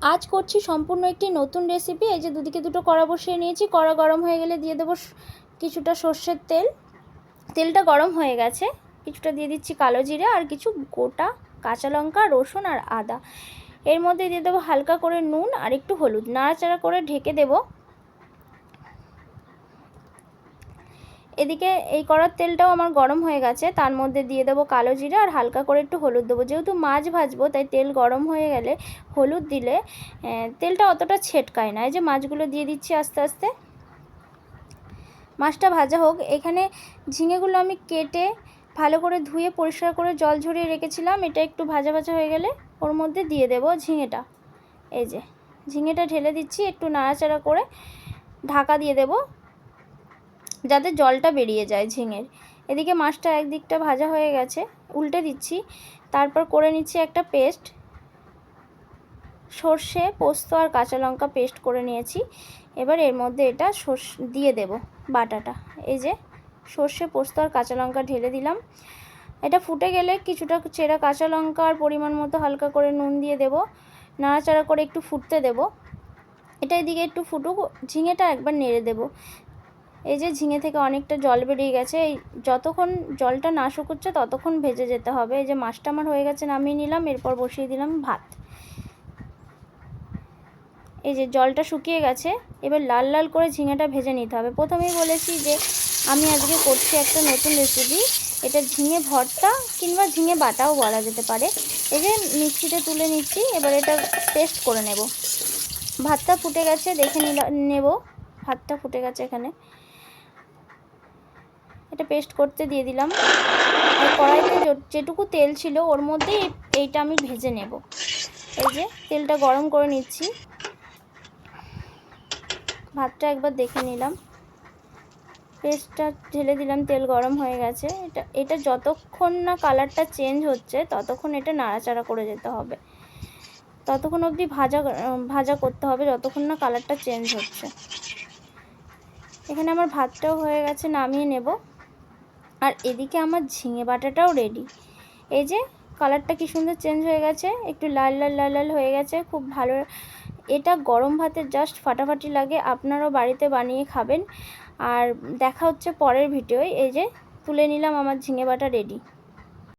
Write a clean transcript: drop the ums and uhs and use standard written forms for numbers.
আজ করছি সম্পূর্ণ একটি নতুন রেসিপি। এই যে দুদিকে দুটো কড়া বসিয়ে নিয়েছি। কড়া গরম হয়ে গেলে দিয়ে দেবো কিছুটা সর্ষের তেল। তেলটা গরম হয়ে গেছে, কিছুটা দিয়ে দিচ্ছি কালো জিরে আর কিছু গোটা কাঁচা লঙ্কা, রসুন আর আদা। এর মধ্যে দিয়ে দেবো হালকা করে নুন আর একটু হলুদ। নাড়াচাড়া করে ঢেকে দেবো। এদিকে এই কড়ার তেলটাও আমার গরম হয়ে গেছে, তার মধ্যে দিয়ে দেবো কালো জিরা আর হালকা করে একটু হলুদ দেবো। যেহেতু মাছ ভাজবো তাই তেল গরম হয়ে গেলে হলুদ দিলে তেলটা অতটা ছেটকায় না। এই যে মাছগুলো দিয়ে দিচ্ছি আস্তে আস্তে। মাছটা ভাজা হোক। এখানে ঝিঙেগুলো আমি কেটে ভালো করে ধুয়ে পরিষ্কার করে জল ঝরিয়ে রেখেছিলাম। এটা একটু ভাজা ভাজা হয়ে গেলে ওর মধ্যে দিয়ে দেবো ঝিঙেটা। এই যে ঝিঙেটা ঢেলে দিচ্ছি, একটু নাড়াচাড়া করে ঢাকা দিয়ে দেবো যাতে জলটা বেরিয়ে যায় ঝিঙের। এদিকে মাছটা একদিকটা ভাজা হয়ে গেছে, উল্টে দিচ্ছি। তারপর করে নিচ্ছি একটা পেস্ট। সর্ষে, পোস্ত আর কাঁচা লঙ্কা পেস্ট করে নিয়েছি। এবার এর মধ্যে এটা দিয়ে দেব বাটাটা। এই যে সর্ষে, পোস্ত আর কাঁচা লঙ্কা ঢেলে দিলাম। এটা ফুটে গেলে কিছুটা চেরা কাঁচা লঙ্কা আর পরিমাণ মতো হালকা করে নুন দিয়ে দেব। নাড়াচাড়া করে একটু ফুটতে দেব। এটা এদিকে একটু ফুটুক, ঝিঙেটা একবার নেড়ে দেব। এই যে ঝিঙে থেকে অনেকটা জল বেরিয়ে গেছে, এই যতক্ষণ জলটা না শুকোচ্ছে ততক্ষণ ভেজে যেতে হবে। এই যে মাছটা আমার হয়ে গেছে, নামিয়ে নিলাম। এরপর বসিয়ে দিলাম ভাত। এই যে জলটা শুকিয়ে গেছে, এবার লাল লাল করে ঝিঙেটা ভেজে নিতে হবে। প্রথমেই বলেছি যে আমি আজকে করছি একটা নতুন রেসিপি। এটা ঝিঙে ভর্তা কিংবা ঝিঙে বাটাও বলা যেতে পারে। এই যে মিক্সিতে তুলে নিচ্ছি, এবার এটা পেস্ট করে নেব। ভাতটা ফুটে গেছে, দেখে নেব। ভাতটা ফুটে গেছে এখানে। এটা পেস্ট করতে দিয়ে দিলাম। আর কড়াইতে যেটুকু তেল ছিল ওর মধ্যে এইটা আমি ভেজে নেব। এই যে তেলটা গরম করে নিচ্ছি। ভাতটা একবার দেখে নিলাম, পেস্টটা ঢেলে দিলাম। তেল গরম হয়ে গেছে। এটা যতক্ষণ না কালারটা চেঞ্জ হচ্ছে ততক্ষণ এটা নাড়াচাড়া করে যেতে হবে। ততক্ষণ অবধি ভাজা করতে হবে যতক্ষণ না কালারটা চেঞ্জ হচ্ছে। এখানে আমার ভাতটাও হয়ে গেছে, নামিয়ে নেব। আর এদিকে আমার ঝিঙে বাটাটাও রেডি। এই যে কালারটা কি সুন্দর চেঞ্জ হয়ে গেছে, একটু লাল লাল লাল লাল হয়ে গেছে, খুব ভালো। এটা গরম ভাতে জাস্ট ফাটাফাটি লাগে। আপনারাও বাড়িতে বানিয়ে খাবেন। আর দেখা হচ্ছে পরের ভিডিওয়। এই যে তুলে নিলাম, আমার ঝিঙে বাটা রেডি।